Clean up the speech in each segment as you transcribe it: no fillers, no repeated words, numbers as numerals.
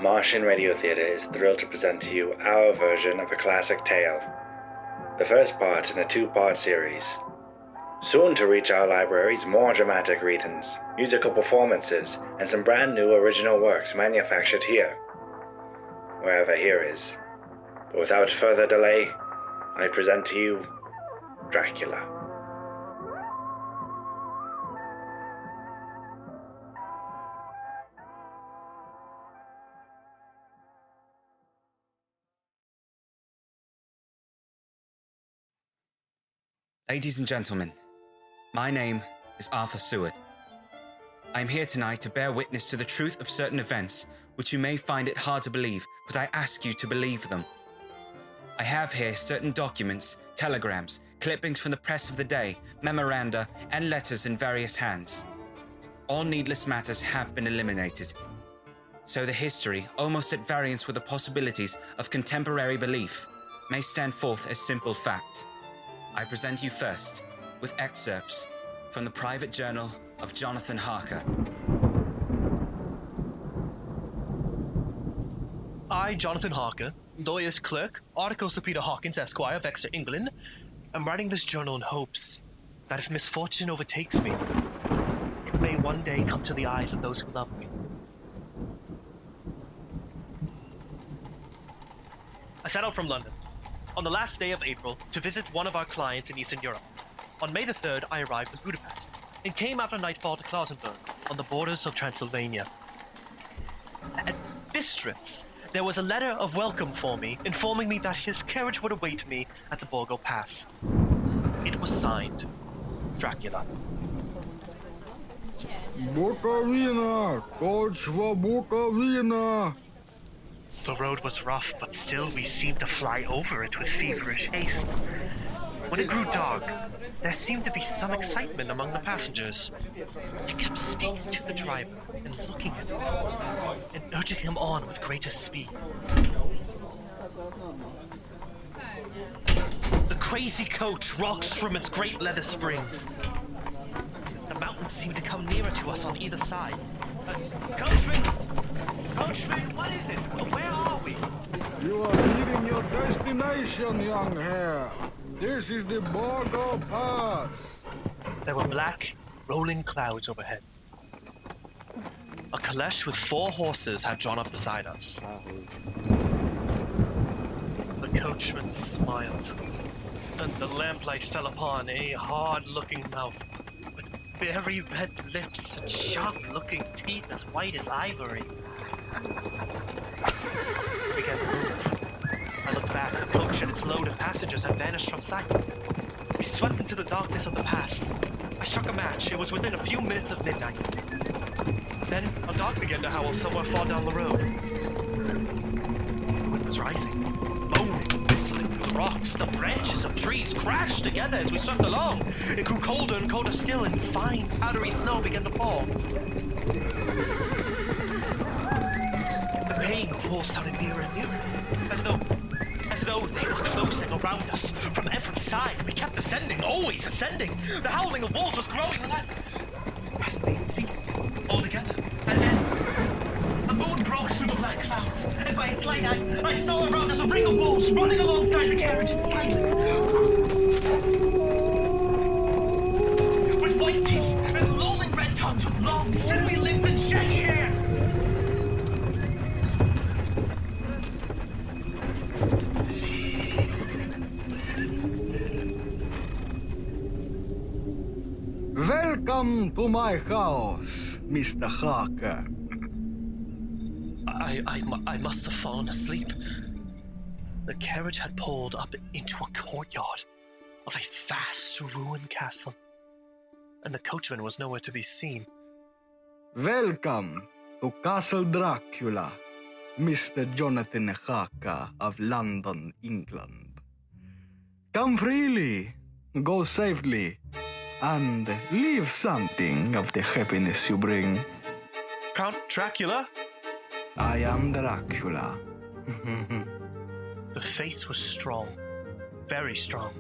Martian Radio Theatre is thrilled to present to you our version of a classic tale, the first part in a two-part series. Soon to reach our libraries, more dramatic readings, musical performances, and some brand new original works manufactured here, wherever here is. But without further delay, I present to you Dracula. Ladies and gentlemen, my name is Arthur Seward. I am here tonight to bear witness to the truth of certain events which you may find it hard to believe, but I ask you to believe them. I have here certain documents, telegrams, clippings from the press of the day, memoranda, and letters in various hands. All needless matters have been eliminated. So the history, almost at variance with the possibilities of contemporary belief, may stand forth as simple fact. I present you first with excerpts from the private journal of Jonathan Harker. I, Jonathan Harker, lawyer's clerk, Article Sir Peter Hawkins, Esquire of Exeter, England, am writing this journal in hopes that if misfortune overtakes me, it may one day come to the eyes of those who love me. I set out from London on the last day of April to visit one of our clients in Eastern Europe. On May the 3rd, I arrived in Budapest and came after nightfall to Klausenburg on the borders of Transylvania. At Bistritz, there was a letter of welcome for me, informing me that his carriage would await me at the Borgo Pass. It was signed, Dracula. Bukovina! Coach for Bukovina! The road was rough, but still we seemed to fly over it with feverish haste. When it grew dark, there seemed to be some excitement among the passengers. I kept speaking to the driver and looking at him, and urging him on with greater speed. The crazy coach rocks from its great leather springs. The mountains seemed to come nearer to us on either side. Coachman! Coachman, what is it? Where are we? You are leaving your destination, young hare. This is the Borgo Pass. There were black, rolling clouds overhead. A caleche with 4 horses had drawn up beside us. The coachman smiled, and the lamplight fell upon a hard-looking mouth with very red lips and sharp-looking teeth as white as ivory. We began to move. I looked back. The coach and its load of passengers had vanished from sight. We swept into the darkness of the pass. I struck a match. It was within a few minutes of midnight. Then a dog began to howl somewhere far down the road. The wind was rising, moaning, whistling through the rocks. The branches of trees crashed together as we swept along. It grew colder and colder still, and fine, powdery snow began to fall. The baying of wolves sounded nearer and nearer, as though they were closing around us from every side. We kept ascending, always ascending. The howling of wolves was growing less. Presently it ceased altogether, and then the moon broke through the black clouds, and by its light I saw around us a ring of wolves running alongside the carriage in silence, with white teeth and lolling red tongues, with long, sinewy limbs and shaggy hair. Welcome to my house, Mr. Harker. I must have fallen asleep. The carriage had pulled up into a courtyard of a vast ruined castle, and the coachman was nowhere to be seen. Welcome to Castle Dracula, Mr. Jonathan Harker of London, England. Come freely, go safely, and leave something of the happiness you bring. Count Dracula? I am Dracula. The face was strong, very strong,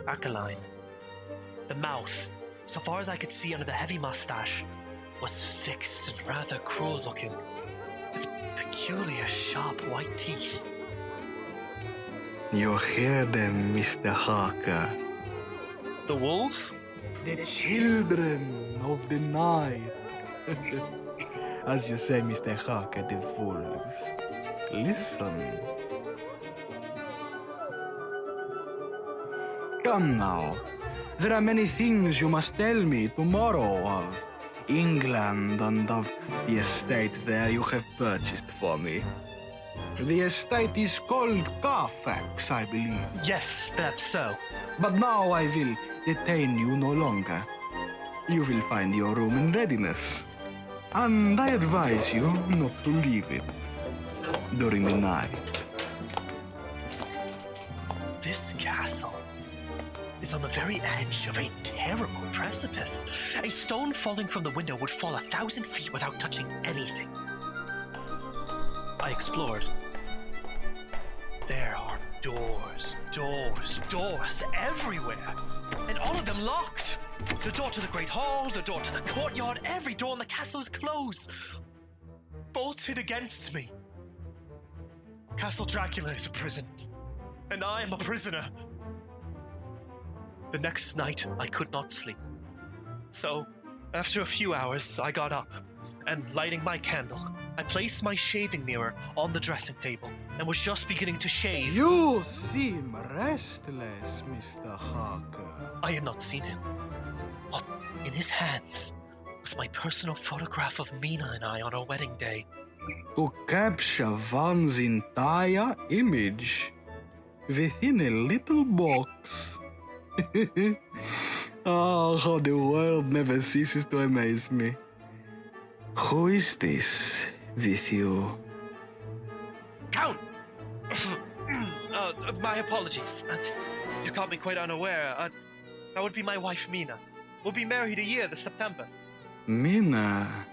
aquiline. The mouth, so far as I could see under the heavy mustache, was fixed and rather cruel-looking. his peculiar, sharp, white teeth. You hear them, Mr. Harker. The wolves? The children of the night. As you say, Mr. Harker, the wolves. Listen. Come now. There are many things you must tell me tomorrow of England and of the estate there you have purchased for me. The estate is called Carfax, I believe. Yes, that's so. But now I will detain you no longer. You will find your room in readiness. And I advise you not to leave it during the night. This castle is on the very edge of a terrible precipice. A stone falling from the window would fall 1,000 feet without touching anything. I explored. There are doors everywhere, and all of them locked. The door to the Great Hall, the door to the courtyard, every door in the castle is closed, bolted against me. Castle Dracula is a prison, and I am a prisoner. The next night, I could not sleep. So, after a few hours, I got up, and lighting my candle, I placed my shaving mirror on the dressing table, and was just beginning to shave. You seem restless, Mr. Harker. I had not seen him. In his hands was my personal photograph of Mina and I on our wedding day. To capture one's entire image within a little box. Oh, how the world never ceases to amaze me. Who is this with you? Count! My apologies. You caught me quite unaware. That would be my wife, Mina. We'll be married a year this September. Mina?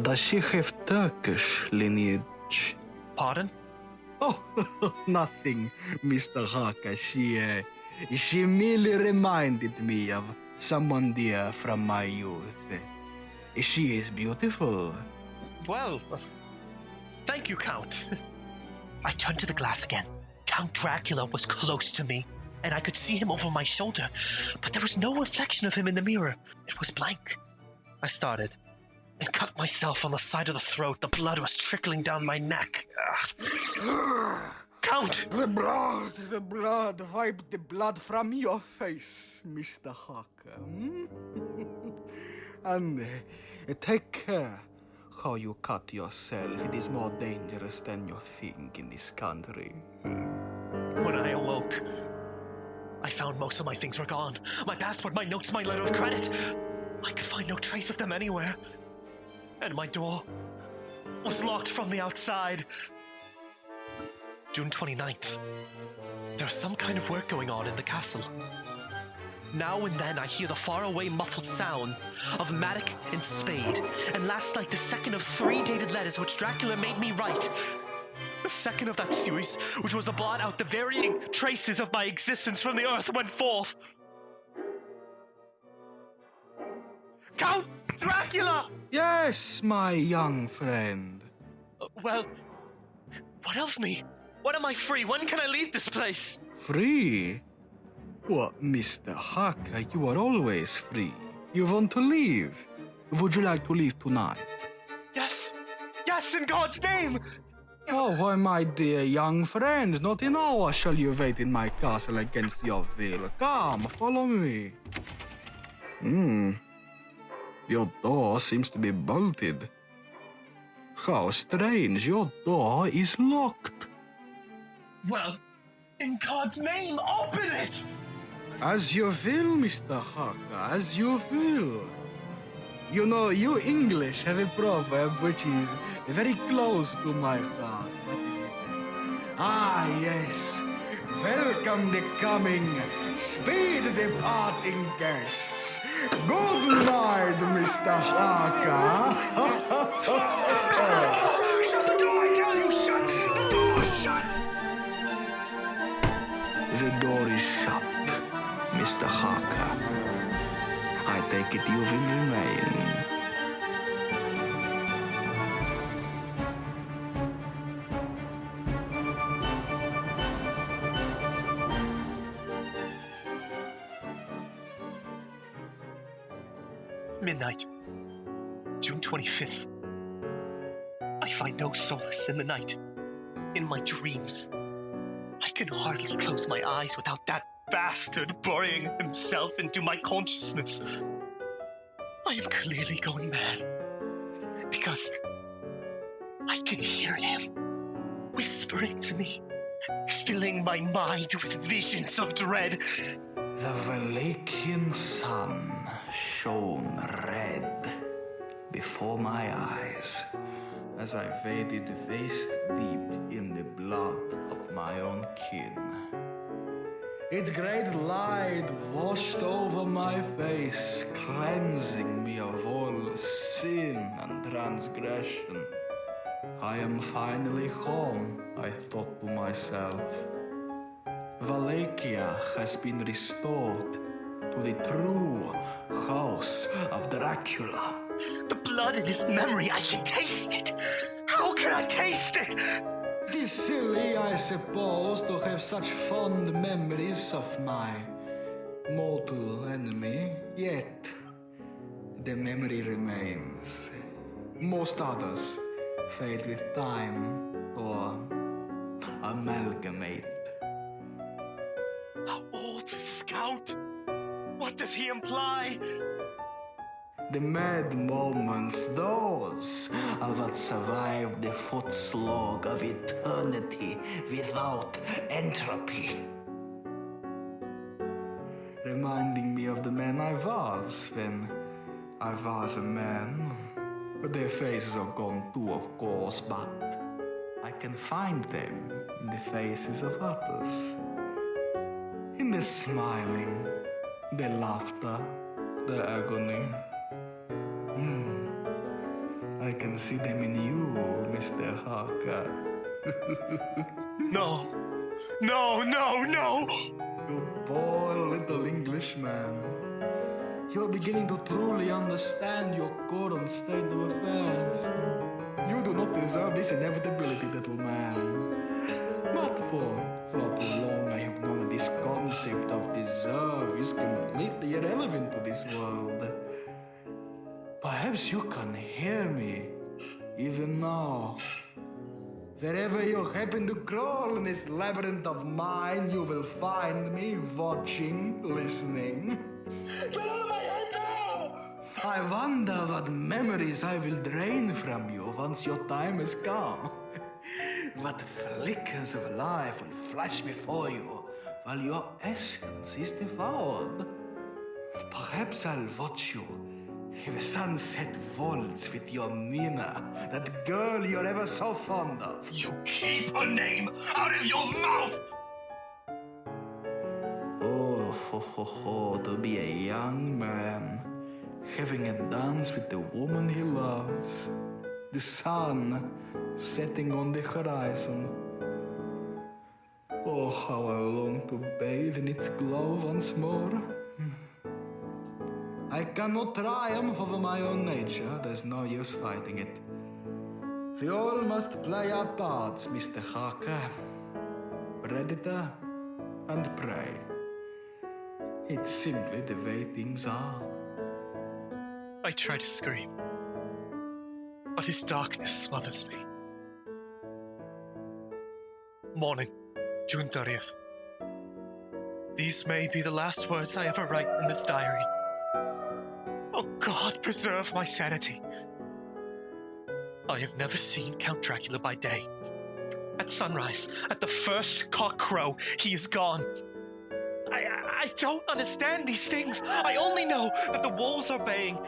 Does she have Turkish lineage? Pardon? Oh, nothing, Mr. Harker. She merely reminded me of someone dear from my youth. She is beautiful. Well, thank you, Count. I turned to the glass again. Count Dracula was close to me, and I could see him over my shoulder, but there was no reflection of him in the mirror. It was blank. I started and cut myself on the side of the throat. The blood was trickling down my neck. Count! The blood, wipe the blood from your face, Mr. Harker. And take care how you cut yourself. It is more dangerous than you think in this country. When I awoke, I found most of my things were gone. My passport, my notes, my letter of credit. I could find no trace of them anywhere. And my door was locked from the outside. June 29th. There's some kind of work going on in the castle. Now and then I hear the faraway muffled sound of mattock and spade. And last night, the second of 3 dated letters which Dracula made me write. The second of that series, which was to blot out the varying traces of my existence from the earth, went forth. Count Dracula! Yes, my young friend. Well, what of me? When am I free? When can I leave this place? Free? What, Mr. Harker, you are always free. You want to leave? Would you like to leave tonight? Yes! Yes, in God's name! Oh, why, my dear young friend, not an hour shall you wait in my castle against your will. Come, follow me. Your door seems to be bolted. How strange, your door is locked. Well, in God's name, open it! As you will, Mr. Harker, as you will. You know, you English have a proverb which is very close to my heart. Ah, yes. Welcome the coming, speed the departing guests. Good night, Mr. Harker. Shut the door, I tell you! Shut! The door, shut! The door is shut, Mr. Harker. I take it you will remain. Midnight, June 25th. I find no solace in the night, in my dreams. I can hardly close my eyes without that bastard burying himself into my consciousness. I am clearly going mad, because I can hear him whispering to me, filling my mind with visions of dread. The Wallachian sun shone red before my eyes as I waded waist deep in the blood of my own kin. Its great light washed over my face, cleansing me of all sin and transgression. I am finally home, I thought to myself. Wallachia has been restored to the true house of Dracula. The blood in his memory, I can taste it! How can I taste it? It is silly, I suppose, to have such fond memories of my mortal enemy, yet the memory remains. Most others fade with time or amalgamate. How old is this Count? What does he imply? The mad moments, those are what survive the foot slog of eternity without entropy. Reminding me of the man I was when I was a man. But their faces are gone too, of course, but I can find them in the faces of others. In the smiling, the laughter, the agony. I can see them in you, Mr. Harker. No! No, no, no! You poor little Englishman. You're beginning to truly understand your current state of affairs. You do not deserve this inevitability, little man. But for far too long I have known that this concept of deserve is completely irrelevant to this world. Perhaps you can hear me, even now. Wherever you happen to crawl in this labyrinth of mine, you will find me watching, listening. Get out of my head now! I wonder what memories I will drain from you once your time has come. What flickers of life will flash before you while your essence is devoured. Perhaps I'll watch you have a sunset waltz with your Mina, that girl you're ever so fond of. You keep her name out of your mouth! Oh, ho, ho, ho, to be a young man, having a dance with the woman he loves, the sun setting on the horizon. Oh, how I long to bathe in its glow once more. I cannot triumph over my own nature, there's no use fighting it. We all must play our parts, Mr. Harker. Predator and prey. It's simply the way things are. I try to scream, but his darkness smothers me. Morning, June 30th. These may be the last words I ever write in this diary. Oh God, preserve my sanity. I have never seen Count Dracula by day. At sunrise, at the first cock crow, he is gone. I don't understand these things. I only know that the wolves are baying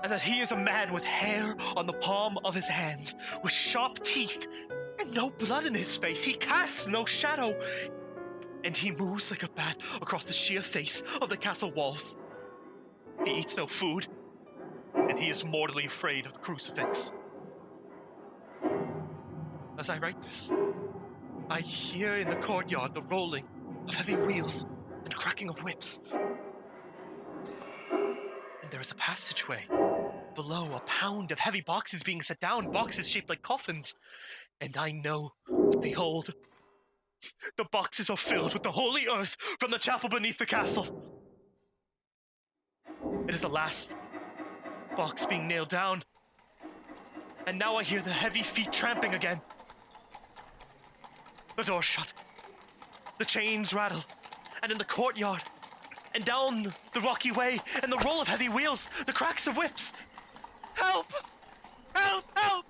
and that he is a man with hair on the palm of his hands, with sharp teeth and no blood in his face. He casts no shadow, and he moves like a bat across the sheer face of the castle walls. He eats no food, and he is mortally afraid of the crucifix. As I write this, I hear in the courtyard the rolling of heavy wheels and cracking of whips. And there is a passageway. Below, a pound of heavy boxes being set down, boxes shaped like coffins. And I know that behold, the boxes are filled with the holy earth from the chapel beneath the castle. It is the last box being nailed down. And now I hear the heavy feet tramping again. The door's shut. The chains rattle. And in the courtyard, and down the rocky way, and the roll of heavy wheels, the cracks of whips. Help! Help! Help!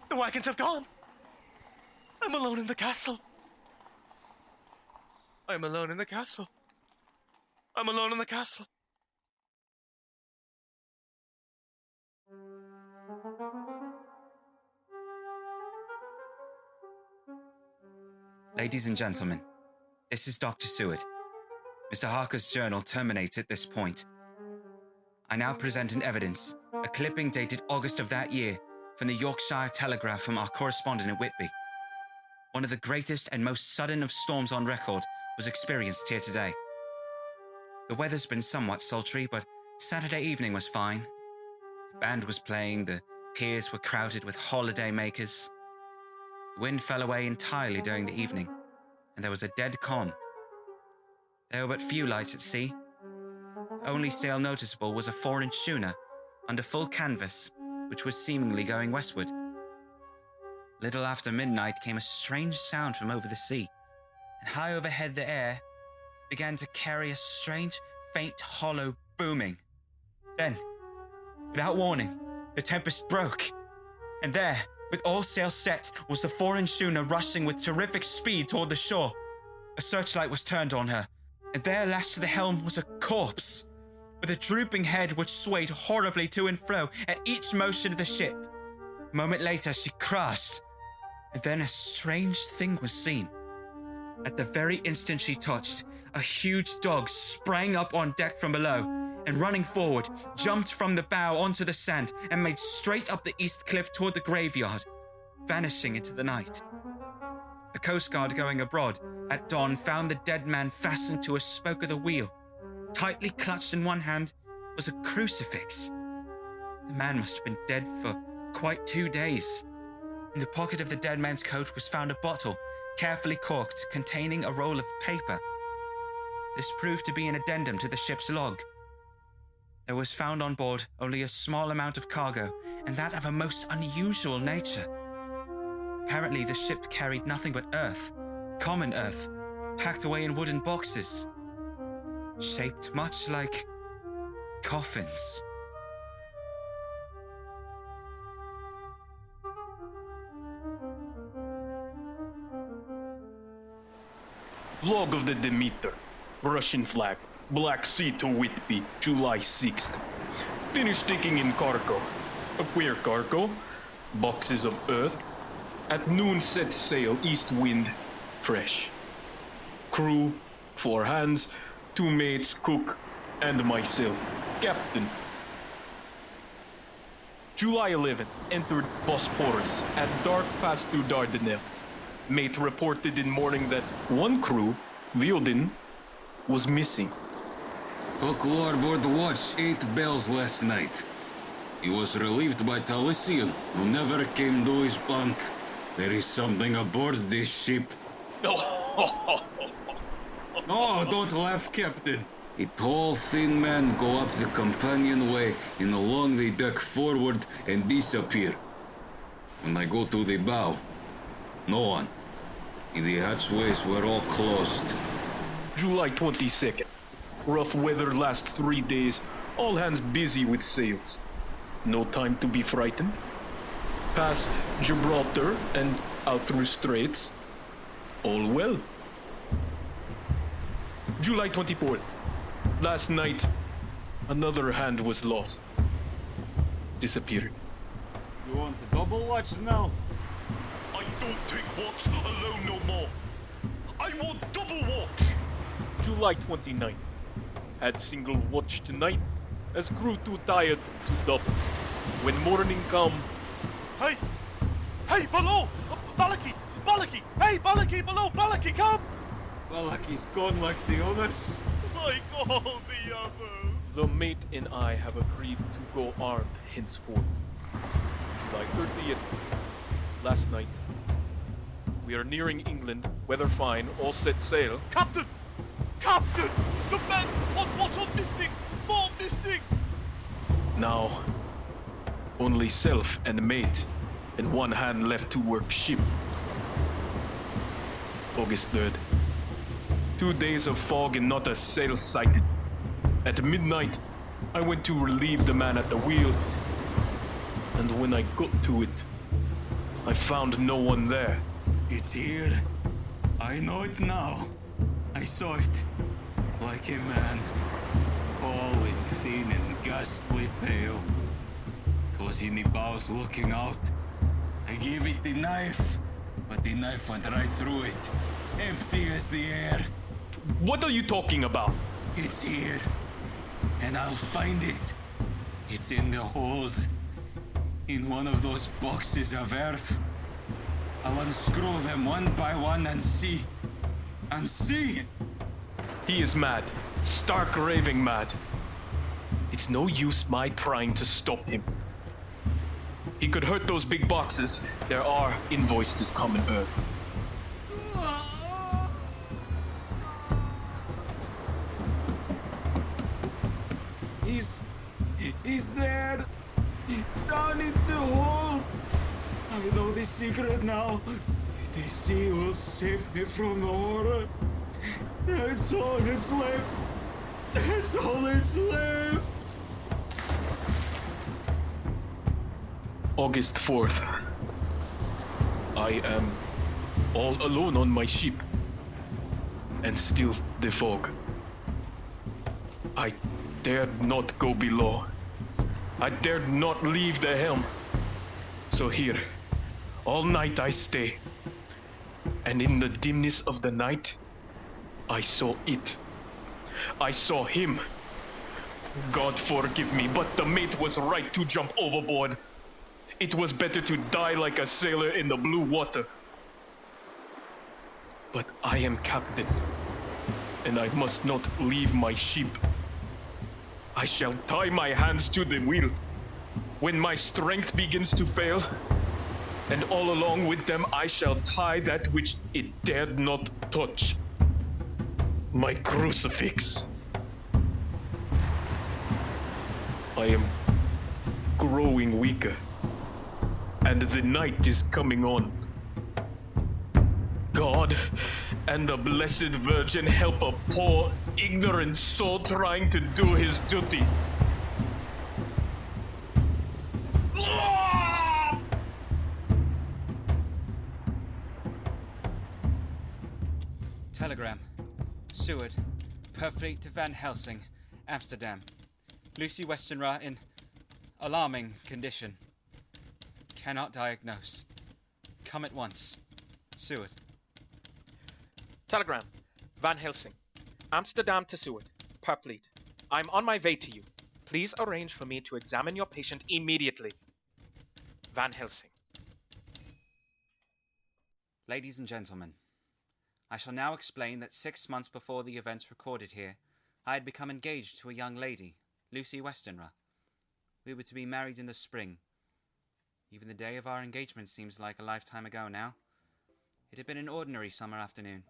The wagons have gone. I'm alone in the castle. I'm alone in the castle. I'm alone in the castle. Ladies and gentlemen, this is Dr. Seward. Mr. Harker's journal terminates at this point. I now present in evidence a clipping dated August of that year from the Yorkshire Telegraph from our correspondent at Whitby. One of the greatest and most sudden of storms on record was experienced here today. The weather's been somewhat sultry, but Saturday evening was fine. The band was playing, the piers were crowded with holiday makers. The wind fell away entirely during the evening, and there was a dead calm. There were but few lights at sea. The only sail noticeable was a 4-inch schooner under full canvas, which was seemingly going westward. Little after midnight came a strange sound from over the sea, and high overhead the air began to carry a strange, faint, hollow booming. Then, without warning, the tempest broke, and there, with all sails set, was the 4-inch schooner rushing with terrific speed toward the shore. A searchlight was turned on her, and there lashed to the helm was a corpse, with a drooping head which swayed horribly to and fro at each motion of the ship. A moment later she crashed, and then a strange thing was seen. At the very instant she touched, a huge dog sprang up on deck from below, and running forward, jumped from the bow onto the sand and made straight up the east cliff toward the graveyard, vanishing into the night. The Coast Guard going abroad at dawn found the dead man fastened to a spoke of the wheel. Tightly clutched in one hand was a crucifix. The man must have been dead for quite 2 days. In the pocket of the dead man's coat was found a bottle, carefully corked, containing a roll of paper. This proved to be an addendum to the ship's log. There was found on board only a small amount of cargo, and that of a most unusual nature. Apparently the ship carried nothing but earth, common earth, packed away in wooden boxes, shaped much like coffins. Log of the Demeter, Russian flag, Black Sea to Whitby, July 6th. Finished taking in cargo. A queer cargo, boxes of earth. At noon set sail, east wind, fresh. Crew, 4 hands, 2 mates, cook, and myself, captain. July 11th, entered Bosporus, at dark passed through Dardanelles. Mate reported in morning that one crew, Viodin, was missing. Took lower aboard the watch 8 bells last night. He was relieved by Talisian, who never came to his bunk. There is something aboard this ship. No, don't laugh, Captain. A tall, thin man go up the companionway and along the deck forward and disappear. When I go to the bow, no one. The hatchways were all closed. July 22nd. Rough weather last 3 days. All hands busy with sails. No time to be frightened. Past Gibraltar and out through straits. All well. July 24th. Last night, another hand was lost. Disappeared. You want a double watch now? I don't take watch alone no more. I want double watch. July 29th. Had single watch tonight, as crew too tired to double. When morning come... Hey! Hey, below! Balaki! Balaki! Hey, Balaki, below! Balaki, come! Balaki's gone like the others. Like all the others. The mate and I have agreed to go armed henceforth. July 30th. Last night. We are nearing England, weather fine, all set sail. Captain! Captain! The men on watch are missing! More missing! Now, only self and mate, and one hand left to work ship. August 3rd. 2 days of fog and not a sail sighted. At midnight, I went to relieve the man at the wheel, and when I got to it, I found no one there. It's here. I know it now. I saw it. Like a man. All in thin and ghastly pale. It was in the bows looking out. I gave it the knife, but the knife went right through it. Empty as the air. What are you talking about? It's here. And I'll find it. It's in the hold. In one of those boxes of earth. I'll unscrew them one by one and see. And see! He is mad. Stark raving mad. It's no use my trying to stop him. He could hurt those big boxes. There are invoices common earth. He's there! Down in the hole! I know the secret now. The sea will save me from the horror. That's all that's left. That's all that's left. August 4th. I am all alone on my ship. And still the fog. I dared not go below. I dared not leave the helm. So here, all night I stay. And in the dimness of the night, I saw it. I saw him. God forgive me, but the mate was right to jump overboard. It was better to die like a sailor in the blue water. But I am captain, and I must not leave my ship. I shall tie my hands to the wheel when my strength begins to fail, and all along with them I shall tie that which it dared not touch. My crucifix. I am growing weaker, and the night is coming on. God and the Blessed Virgin help a poor, ignorant soul trying to do his duty. Telegram. Seward. Perfleet to Van Helsing, Amsterdam. Lucy Westenra in alarming condition. Cannot diagnose. Come at once. Seward. Telegram. Van Helsing. Amsterdam to Seward. Perfleet. I'm on my way to you. Please arrange for me to examine your patient immediately. Van Helsing. Ladies and gentlemen, I shall now explain that 6 months before the events recorded here, I had become engaged to a young lady, Lucy Westenra. We were to be married in the spring. Even the day of our engagement seems like a lifetime ago now. It had been an ordinary summer afternoon.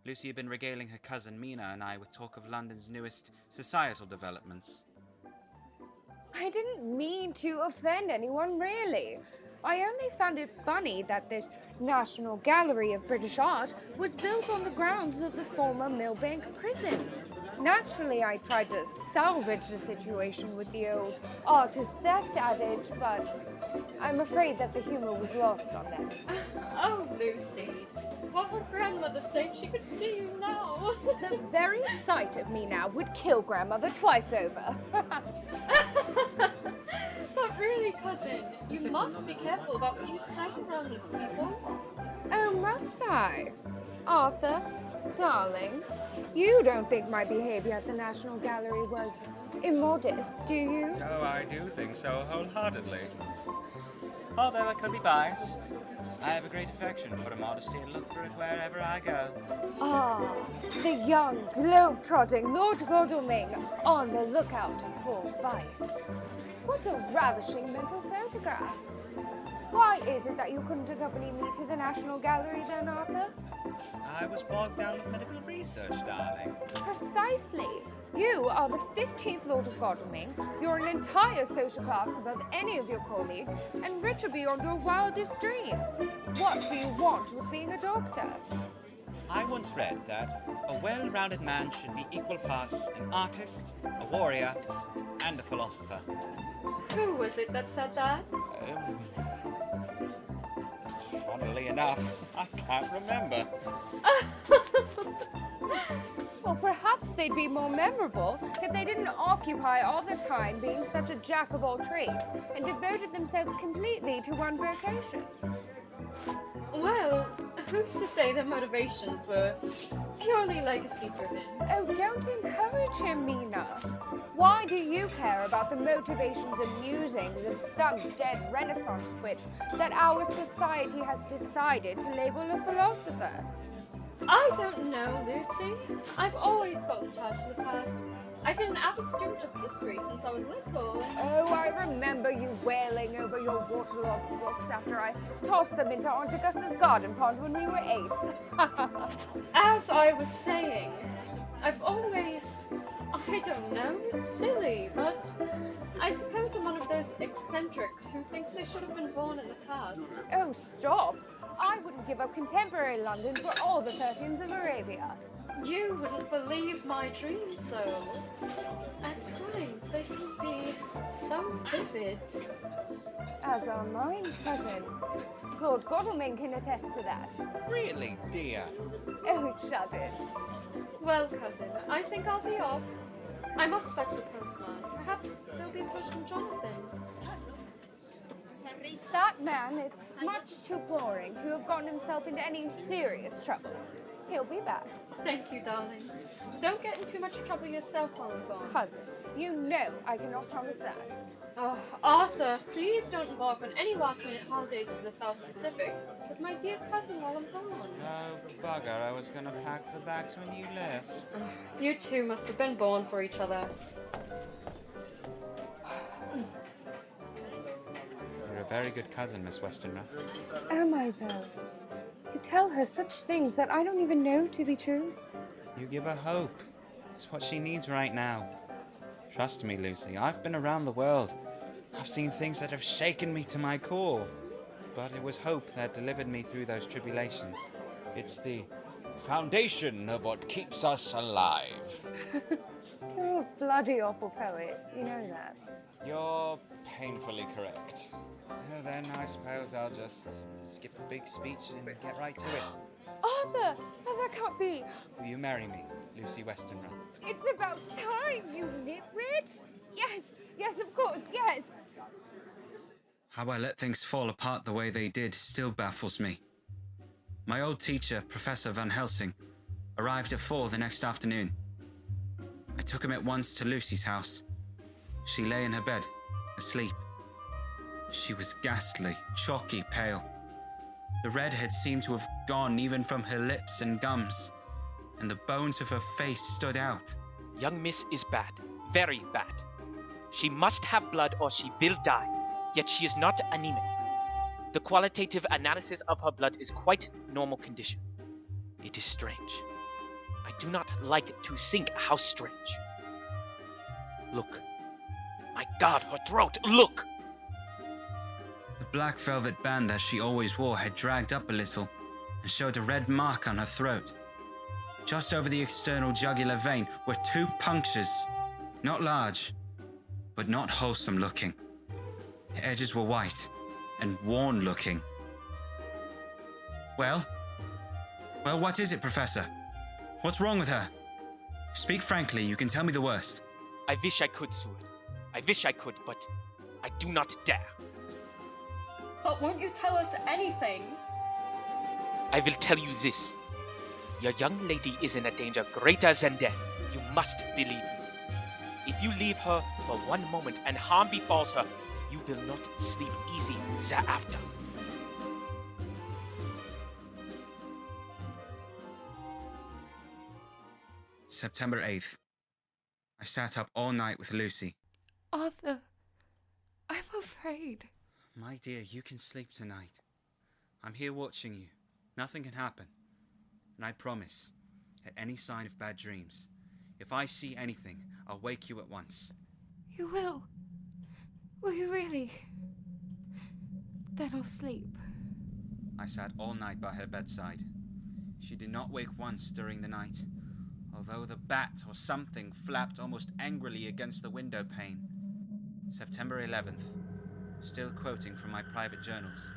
Lucy had been regaling her cousin Mina and I with talk of London's newest societal developments. I didn't mean to offend anyone, really. I only found it funny that this National Gallery of British Art was built on the grounds of the former Millbank prison. Naturally, I tried to salvage the situation with the old art is theft adage, but I'm afraid that the humor was lost on them. Oh, Lucy. What would Grandmother say if she could see you now? The very sight of me now would kill Grandmother twice over. But really, cousin, you must be careful about what you say around these people. Oh, must I? Arthur, darling, you don't think my behavior at the National Gallery was immodest, do you? Oh, I do think so wholeheartedly. Although I could be biased, I have a great affection for modesty and look for it wherever I go. Ah, the young, globe-trotting Lord Godalming on the lookout for vice. What a ravishing mental photograph. Why is it that you couldn't accompany me to the National Gallery then, Arthur? I was bogged down with medical research, darling. Precisely. You are the 15th Lord of Godalming, you're an entire social class above any of your colleagues, and richer beyond your wildest dreams. What do you want with being a doctor? I once read that a well-rounded man should be equal parts an artist, a warrior, and a philosopher. Who was it that said that? Funnily enough, I can't remember. Well, perhaps they'd be more memorable if they didn't occupy all the time being such a jack of all trades and devoted themselves completely to one vocation. Well, who's to say their motivations were purely legacy-driven? Oh, don't encourage him, Mina. Why do you care about the motivations and musings of some dead Renaissance twit that our society has decided to label a philosopher? I don't know, Lucy. I've always felt attached to the past. I've been an avid student of history since I was little. Oh, I remember you wailing over your waterlogged books after I tossed them into Aunt Augusta's garden pond when we were 8. As I was saying, I've always... I don't know, it's silly, but I suppose I'm one of those eccentrics who thinks they should have been born in the past. Oh, stop. I wouldn't give up contemporary London for all the perfumes of Arabia. You wouldn't believe my dreams, though. At times, they can be so vivid. As are mine, cousin. Lord Godalming can attest to that. Really, dear? Oh, shut it. Well, cousin, I think I'll be off. I must fetch the postman. Perhaps there'll be a post from Jonathan. That man is much too boring to have gotten himself into any serious trouble. He'll be back. Thank you, darling. Don't get in too much trouble yourself while I'm gone. Cousin, you know I cannot promise that. Oh, Arthur, please don't embark on any last-minute holidays to the South Pacific with my dear cousin while I'm gone. Oh, bugger, I was gonna pack the bags when you left. You two must have been born for each other. You're a very good cousin, Miss Westenra. Am I, though? To tell her such things that I don't even know to be true? You give her hope. It's what she needs right now. Trust me, Lucy, I've been around the world. I've seen things that have shaken me to my core. But it was hope that delivered me through those tribulations. It's the foundation of what keeps us alive. You're a bloody awful poet. You know that. You're painfully correct. Then I suppose I'll just skip the big speech and get right to it. Arthur! Oh, that can't be. Will you marry me, Lucy Westenra? It's about time, you nitwit! Yes, of course, yes! How I let things fall apart the way they did still baffles me. My old teacher, Professor Van Helsing, arrived at 4 the next afternoon. I took him at once to Lucy's house. She lay in her bed, asleep. She was ghastly, chalky pale. The redhead seemed to have gone even from her lips and gums, and the bones of her face stood out. Young miss is bad, very bad. She must have blood or she will die, yet she is not anemic. The qualitative analysis of her blood is quite normal condition. It is strange. I do not like to think how strange. Look. My God, her throat, look! The black velvet band that she always wore had dragged up a little and showed a red mark on her throat. Just over the external jugular vein were 2 punctures, not large, but not wholesome looking. The edges were white and worn looking. Well, what is it, Professor? What's wrong with her? Speak frankly, you can tell me the worst. I wish I could, Seward. I wish I could, but I do not dare. But won't you tell us anything? I will tell you this. Your young lady is in a danger greater than death. You must believe me. If you leave her for one moment and harm befalls her, you will not sleep easy thereafter. September 8th. I sat up all night with Lucy. Arthur, I'm afraid. My dear, you can sleep tonight. I'm here watching you. Nothing can happen. And I promise, at any sign of bad dreams, If I see anything, I'll wake you at once. You will? Will you really? Then I'll sleep. I sat all night by her bedside. She did not wake once during the night, although the bat or something flapped almost angrily against the window pane. September 11th. Still quoting from my private journals.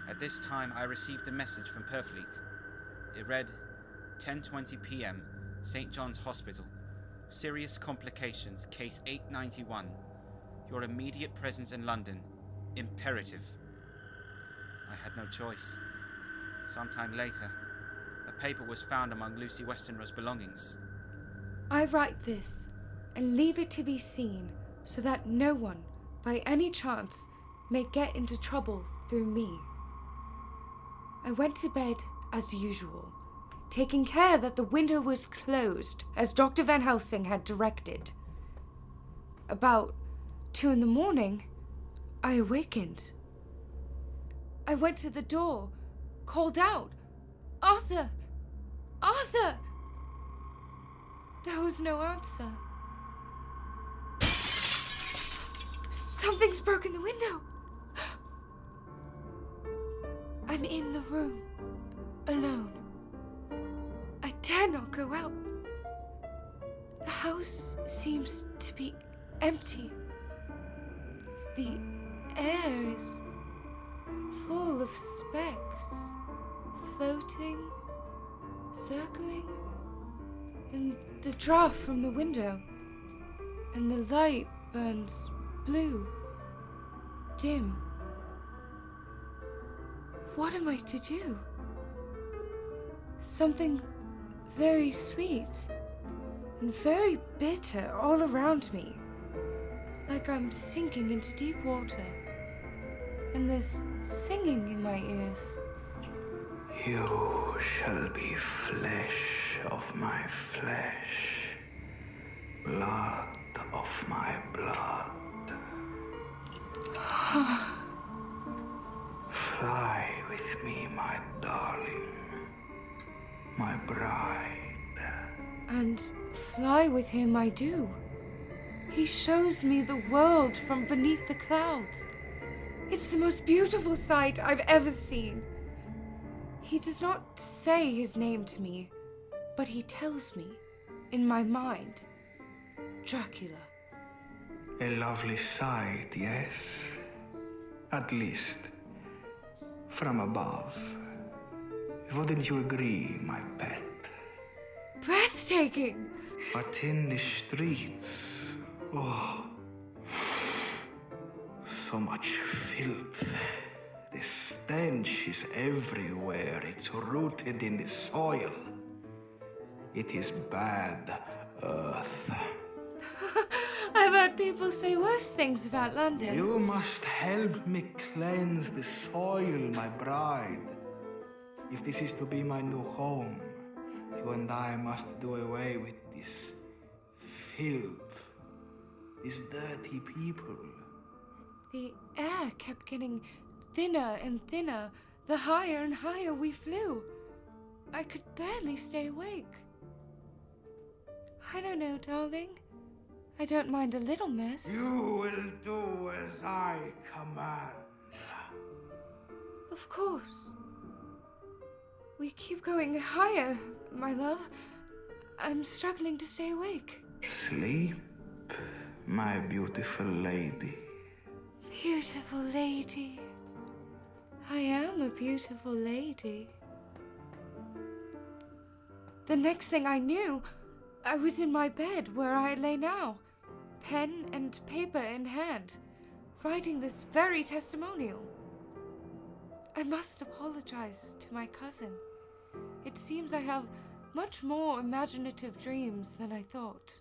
At this time, I received a message from Purfleet. It read, 10:20 p.m., St. John's Hospital. Serious complications, case 891. Your immediate presence in London. Imperative. I had no choice. Sometime later, a paper was found among Lucy Westenra's belongings. I write this and leave it to be seen so that no one, by any chance, may get into trouble through me. I went to bed as usual, taking care that the window was closed as Dr. Van Helsing had directed. About 2 a.m, I awakened. I went to the door, called out, "Arthur! Arthur!" There was no answer. Something's broken the window. I'm in the room, alone. I dare not go out. The house seems to be empty. The air is full of specks, floating, circling, and the draft from the window, and the light burns blue, dim. What am I to do? Something very sweet and very bitter all around me, like I'm sinking into deep water, and there's singing in my ears. You shall be flesh of my flesh, blood of my blood. Fly with me, my darling, my bride. And fly with him I do. He shows me the world from beneath the clouds. It's the most beautiful sight I've ever seen. He does not say his name to me, but he tells me, in my mind, Dracula. A lovely sight, yes? At least, from above. Wouldn't you agree, my pet? Breathtaking! But in the streets, oh, so much filth. The stench is everywhere. It's rooted in the soil. It is bad earth. I've heard people say worse things about London. You must help me cleanse the soil, my bride. If this is to be my new home, you and I must do away with this filth, these dirty people. The air kept getting thinner and thinner the higher and higher we flew. I could barely stay awake. I don't know, darling. I don't mind a little mess. You will do as I command. Of course. We keep going higher, my love. I'm struggling to stay awake. Sleep, my beautiful lady. Beautiful lady. I am a beautiful lady. The next thing I knew, I was in my bed where I lay now, pen and paper in hand, writing this very testimonial. I must apologize to my cousin. It seems I have much more imaginative dreams than I thought.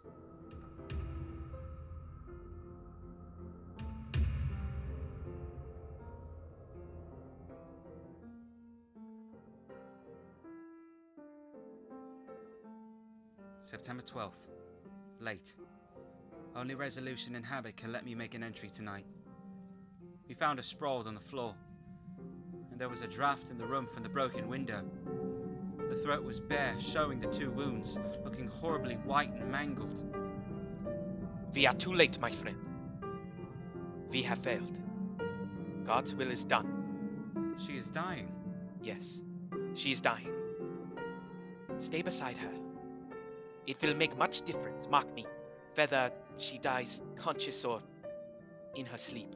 September 12th. Late. Only resolution and habit can let me make an entry tonight. We found her sprawled on the floor, and there was a draft in the room from the broken window. The throat was bare, showing the 2 wounds, looking horribly white and mangled. We are too late, my friend. We have failed. God's will is done. She is dying. Yes, she is dying. Stay beside her. It will make much difference, mark me, whether she dies conscious or in her sleep.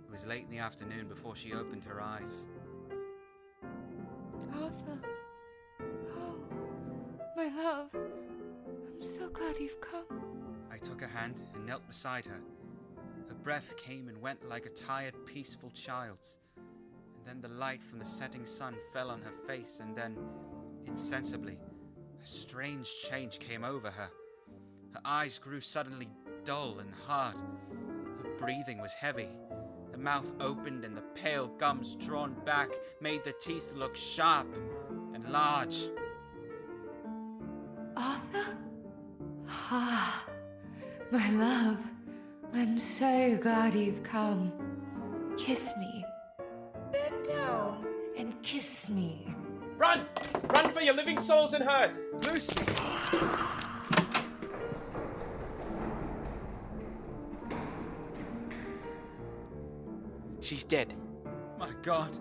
It was late in the afternoon before she opened her eyes. Arthur. Oh, my love. I'm so glad you've come. I took her hand and knelt beside her. Her breath came and went like a tired, peaceful child's. And then the light from the setting sun fell on her face, and then, insensibly, a strange change came over her. Her eyes grew suddenly dull and hard. Her breathing was heavy. The mouth opened and the pale gums drawn back made the teeth look sharp and large. Arthur? Ah, my love. I'm so glad you've come. Kiss me. Bend down and kiss me. Run! Run for your living souls in hers! Lucy! She's dead. My God.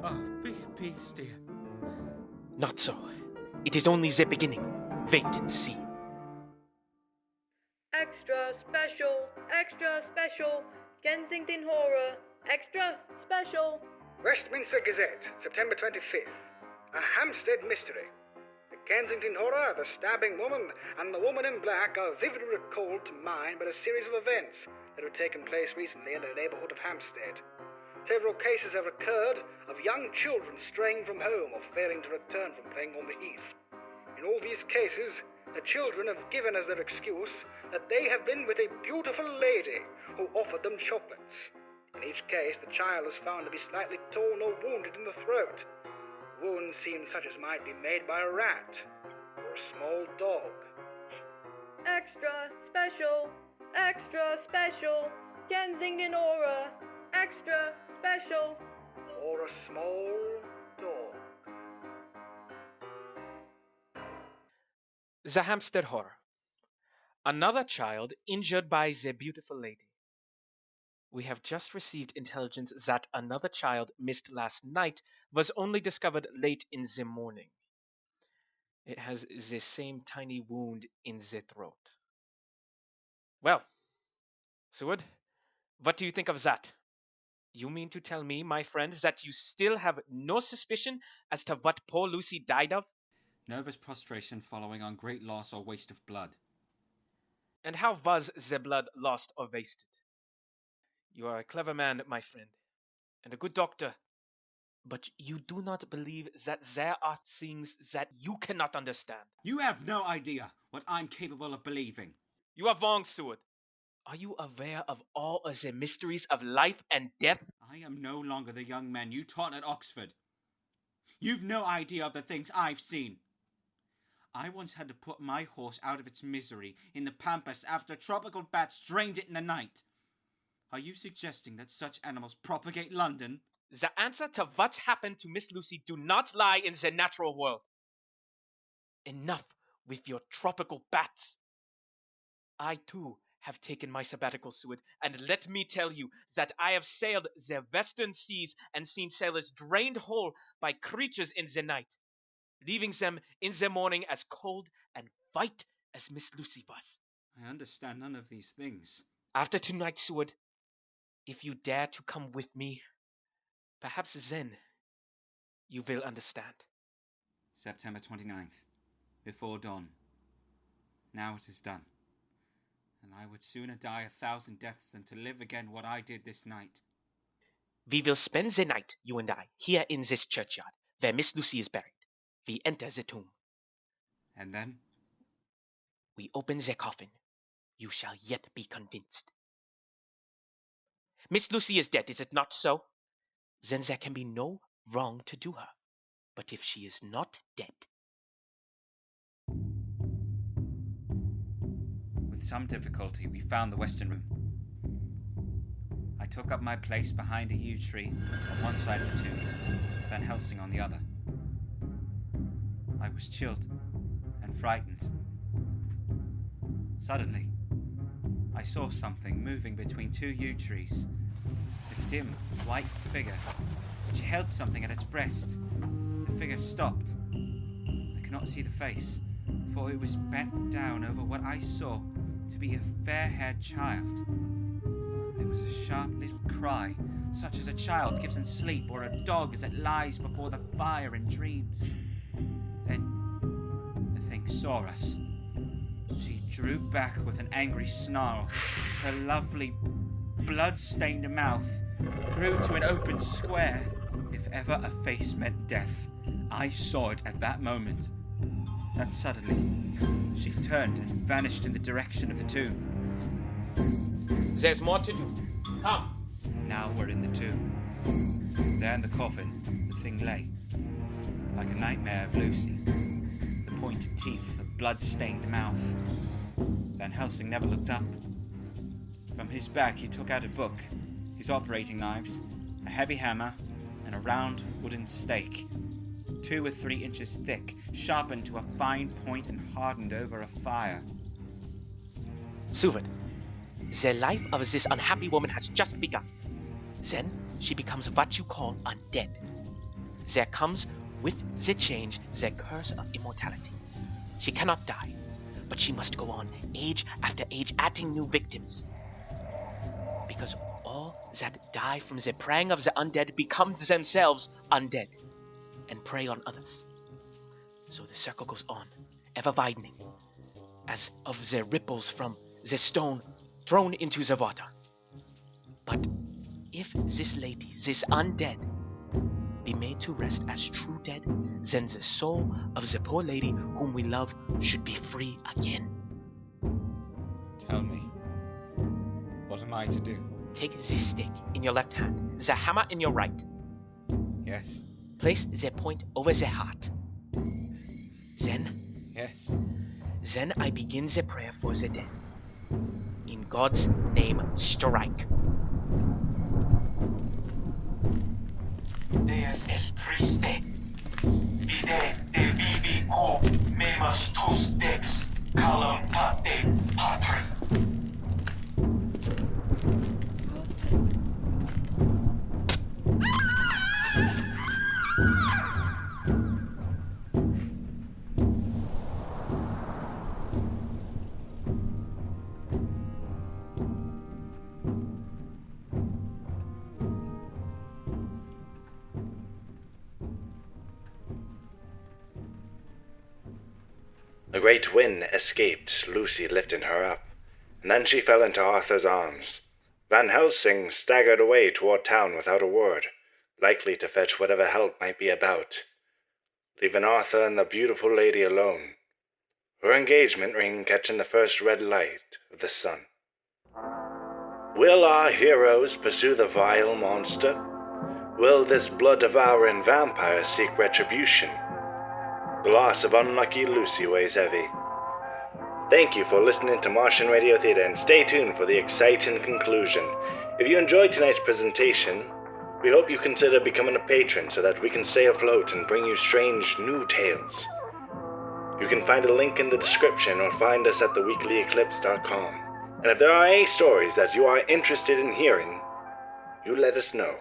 Oh, be at peace, dear. Not so. It is only the beginning. Wait and see. Extra special, Kensington Horror, extra special. Westminster Gazette, September 25th. A Hampstead mystery. The Kensington Horror, the stabbing woman, and the woman in black are vividly recalled to mind by a series of events that have taken place recently in the neighbourhood of Hampstead. Several cases have occurred of young children straying from home or failing to return from playing on the heath. In all these cases, the children have given as their excuse that they have been with a beautiful lady who offered them chocolates. In each case, the child is found to be slightly torn or wounded in the throat. Wounds seem such as might be made by a rat or a small dog. Extra special, Kensington Horror, extra special. Or a small dog. The Hampstead Horror. Another child injured by the beautiful lady. We have just received intelligence that another child missed last night was only discovered late in the morning. It has the same tiny wound in the throat. Well, Seward, what do you think of that? You mean to tell me, my friend, that you still have no suspicion as to what poor Lucy died of? Nervous prostration following on great loss or waste of blood. And how was the blood lost or wasted? You are a clever man, my friend, and a good doctor. But you do not believe that there are things that you cannot understand. You have no idea what I'm capable of believing. You are wrong, Seward. Are you aware of all of the mysteries of life and death? I am no longer the young man you taught at Oxford. You've no idea of the things I've seen. I once had to put my horse out of its misery in the pampas after tropical bats drained it in the night. Are you suggesting that such animals propagate London? The answer to what's happened to Miss Lucy do not lie in the natural world. Enough with your tropical bats. I too have taken my sabbatical, Seward, and let me tell you that I have sailed the western seas and seen sailors drained whole by creatures in the night, leaving them in the morning as cold and white as Miss Lucy was. I understand none of these things. After tonight, Seward, if you dare to come with me, perhaps then you will understand. September 29th, before dawn. Now it is done. And I would sooner die 1,000 deaths than to live again what I did this night. We will spend the night, you and I, here in this churchyard, where Miss Lucy is buried. We enter the tomb. And then? We open the coffin. You shall yet be convinced. Miss Lucy is dead, is it not so? Then there can be no wrong to do her. But if she is not dead... With some difficulty, we found the western room. I I took up my place behind a yew tree on one side of the tomb, Van Helsing on the other. I was chilled and frightened. Suddenly, I saw something moving between two yew trees. A dim, white figure, which held something at its breast. The figure stopped. I could not see the face, for it was bent down over what I saw to be a fair-haired child. There was a sharp little cry, such as a child gives in sleep or a dog as it lies before the fire in dreams. Then the thing saw us. She drew back with an angry snarl. Her lovely, blood-stained mouth grew to an open square. If ever a face meant death, I saw it at that moment. And suddenly, she turned and vanished in the direction of the tomb. There's more to do. Come. Now we're in the tomb. There in the coffin, the thing lay, like a nightmare of Lucy. The pointed teeth, the blood-stained mouth. Van Helsing never looked up. From his bag he took out a book, his operating knives, a heavy hammer, and a round wooden stake, 2 or 3 inches thick, sharpened to a fine point and hardened over a fire. Suvard, the life of this unhappy woman has just begun. Then she becomes what you call undead. There comes with the change the curse of immortality. She cannot die, but she must go on, age after age, adding new victims. Because all that die from the preying of the undead become themselves undead, and prey on others. So the circle goes on, ever widening, as of the ripples from the stone thrown into the water. But if this lady, this undead, be made to rest as true dead, then the soul of the poor lady whom we love should be free again. Tell me, what am I to do? Take this stick in your left hand, the hammer in your right. Yes. Place the point over the heart. Then? Yes. Then I begin the prayer for the dead. In God's name, strike. Deus est triste. Ide de vivi quo memus tus dex, calum pate patri. A great wind escaped Lucy, lifting her up, and then she fell into Arthur's arms. Van Helsing staggered away toward town without a word, likely to fetch whatever help might be about, leaving Arthur and the beautiful lady alone, her engagement ring catching the first red light of the sun. Will our heroes pursue the vile monster? Will this blood-devouring vampire seek retribution? The loss of unlucky Lucy weighs heavy. Thank you for listening to Martian Radio Theatre, and stay tuned for the exciting conclusion. If you enjoyed tonight's presentation, we hope you consider becoming a patron so that we can stay afloat and bring you strange new tales. You can find a link in the description or find us at theweeklyeclipse.com. And if there are any stories that you are interested in hearing, you let us know.